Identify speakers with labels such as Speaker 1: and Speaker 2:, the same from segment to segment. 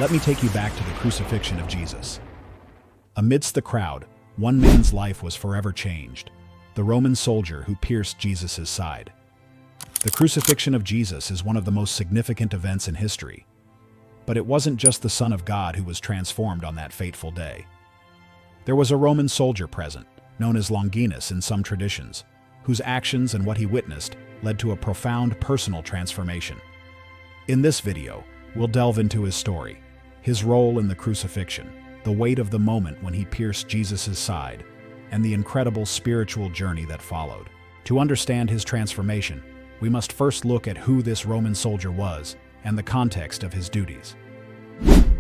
Speaker 1: Let me take you back to the crucifixion of Jesus. Amidst the crowd, one man's life was forever changed, the Roman soldier who pierced Jesus' side. The crucifixion of Jesus is one of the most significant events in history. But it wasn't just the Son of God who was transformed on that fateful day. There was a Roman soldier present, known as Longinus in some traditions, whose actions and what he witnessed led to a profound personal transformation. In this video, we'll delve into his story, his role in the crucifixion, the weight of the moment when he pierced Jesus' side, and the incredible spiritual journey that followed. To understand his transformation, we must first look at who this Roman soldier was and the context of his duties.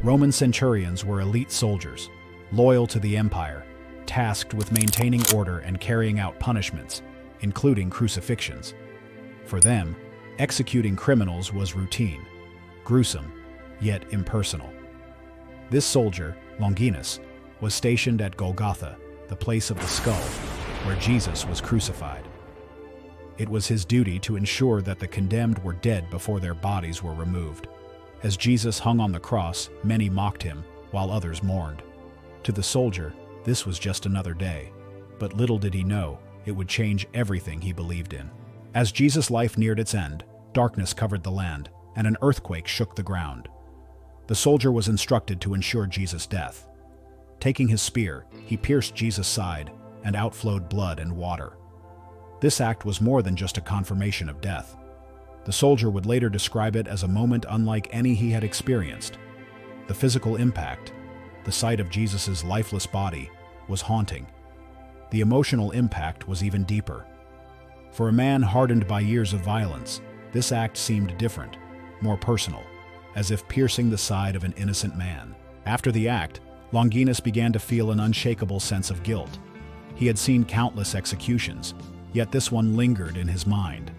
Speaker 1: Roman centurions were elite soldiers, loyal to the empire, tasked with maintaining order and carrying out punishments, including crucifixions. For them, executing criminals was routine, gruesome, yet impersonal. This soldier, Longinus, was stationed at Golgotha, the place of the skull, where Jesus was crucified. It was his duty to ensure that the condemned were dead before their bodies were removed. As Jesus hung on the cross, many mocked him, while others mourned. To the soldier, this was just another day, but little did he know it would change everything he believed in. As Jesus' life neared its end, darkness covered the land, and an earthquake shook the ground. The soldier was instructed to ensure Jesus' death. Taking his spear, he pierced Jesus' side, and out flowed blood and water. This act was more than just a confirmation of death. The soldier would later describe it as a moment unlike any he had experienced. The physical impact, the sight of Jesus' lifeless body, was haunting. The emotional impact was even deeper. For a man hardened by years of violence, this act seemed different, more personal, as if piercing the side of an innocent man. After the act, Longinus began to feel an unshakable sense of guilt. He had seen countless executions, yet this one lingered in his mind.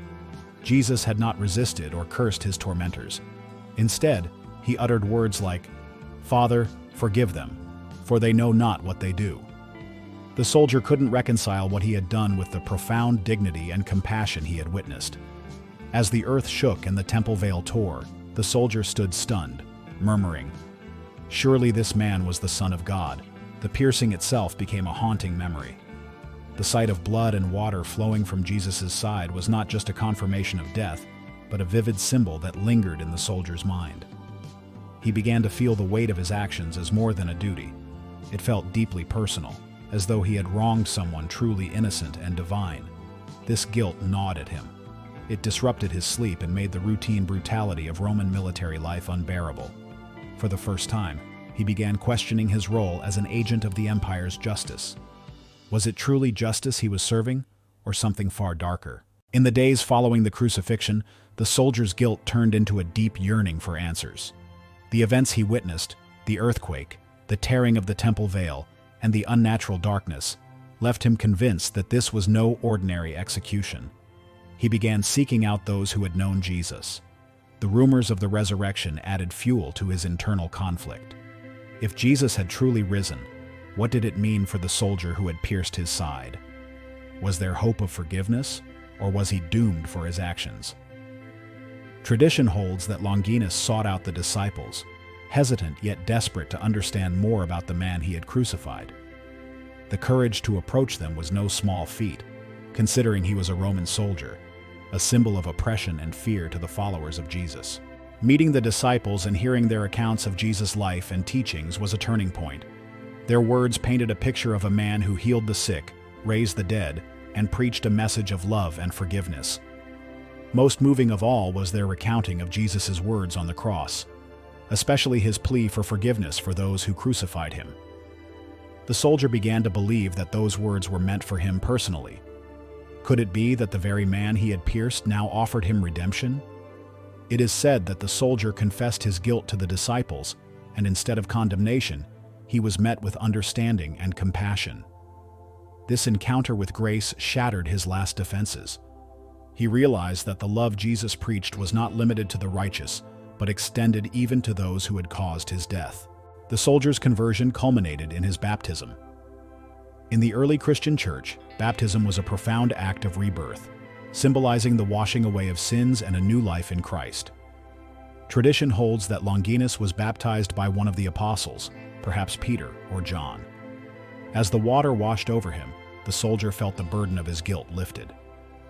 Speaker 1: Jesus had not resisted or cursed his tormentors. Instead, he uttered words like, "Father, forgive them, for they know not what they do." The soldier couldn't reconcile what he had done with the profound dignity and compassion he had witnessed. As the earth shook and the temple veil tore, the soldier stood stunned, murmuring, "Surely this man was the Son of God." The piercing itself became a haunting memory. The sight of blood and water flowing from Jesus' side was not just a confirmation of death, but a vivid symbol that lingered in the soldier's mind. He began to feel the weight of his actions as more than a duty. It felt deeply personal, as though he had wronged someone truly innocent and divine. This guilt gnawed at him. It disrupted his sleep and made the routine brutality of Roman military life unbearable. For the first time, he began questioning his role as an agent of the empire's justice. Was it truly justice he was serving, or something far darker? In the days following the crucifixion, the soldier's guilt turned into a deep yearning for answers. The events he witnessed, the earthquake, the tearing of the temple veil, and the unnatural darkness, left him convinced that this was no ordinary execution. He began seeking out those who had known Jesus. The rumors of the resurrection added fuel to his internal conflict. If Jesus had truly risen, what did it mean for the soldier who had pierced his side? Was there hope of forgiveness, or was he doomed for his actions? Tradition holds that Longinus sought out the disciples, hesitant yet desperate to understand more about the man he had crucified. The courage to approach them was no small feat, considering he was a Roman soldier, a symbol of oppression and fear to the followers of Jesus. Meeting the disciples and hearing their accounts of Jesus' life and teachings was a turning point. Their words painted a picture of a man who healed the sick, raised the dead, and preached a message of love and forgiveness. Most moving of all was their recounting of Jesus' words on the cross, especially his plea for forgiveness for those who crucified him. The soldier began to believe that those words were meant for him personally. Could it be that the very man he had pierced now offered him redemption? It is said that the soldier confessed his guilt to the disciples, and instead of condemnation, he was met with understanding and compassion. This encounter with grace shattered his last defenses. He realized that the love Jesus preached was not limited to the righteous, but extended even to those who had caused his death. The soldier's conversion culminated in his baptism. In the early Christian church, baptism was a profound act of rebirth, symbolizing the washing away of sins and a new life in Christ. Tradition holds that Longinus was baptized by one of the apostles, perhaps Peter or John. As the water washed over him, the soldier felt the burden of his guilt lifted.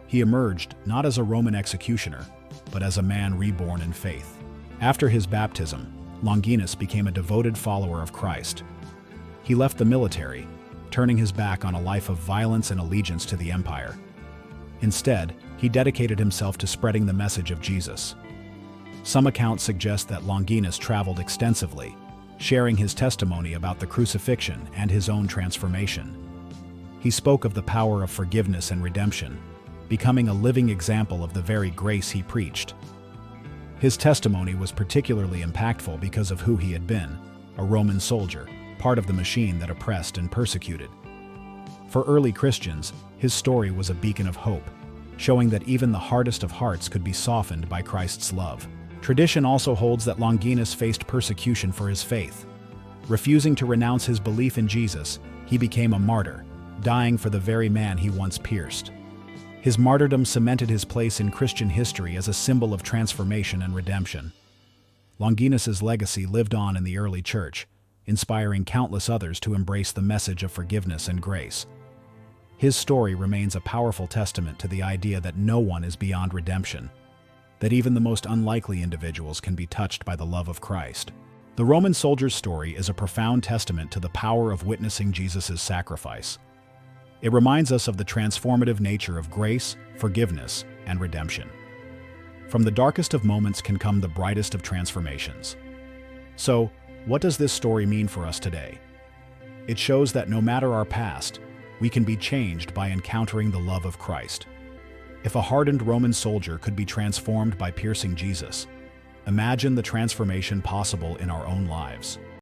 Speaker 1: He emerged not as a Roman executioner, but as a man reborn in faith. After his baptism, Longinus became a devoted follower of Christ. He left the military, turning his back on a life of violence and allegiance to the empire. Instead, he dedicated himself to spreading the message of Jesus. Some accounts suggest that Longinus traveled extensively, sharing his testimony about the crucifixion and his own transformation. He spoke of the power of forgiveness and redemption, becoming a living example of the very grace he preached. His testimony was particularly impactful because of who he had been, a Roman soldier, part of the machine that oppressed and persecuted. For early Christians, his story was a beacon of hope, showing that even the hardest of hearts could be softened by Christ's love. Tradition also holds that Longinus faced persecution for his faith. Refusing to renounce his belief in Jesus, he became a martyr, dying for the very man he once pierced. His martyrdom cemented his place in Christian history as a symbol of transformation and redemption. Longinus's legacy lived on in the early church, inspiring countless others to embrace the message of forgiveness and grace. His story remains a powerful testament to the idea that no one is beyond redemption, that even the most unlikely individuals can be touched by the love of Christ. The Roman soldier's story is a profound testament to the power of witnessing Jesus' sacrifice. It reminds us of the transformative nature of grace, forgiveness, and redemption. From the darkest of moments can come the brightest of transformations. So, what does this story mean for us today? It shows that no matter our past, we can be changed by encountering the love of Christ. If a hardened Roman soldier could be transformed by piercing Jesus, imagine the transformation possible in our own lives.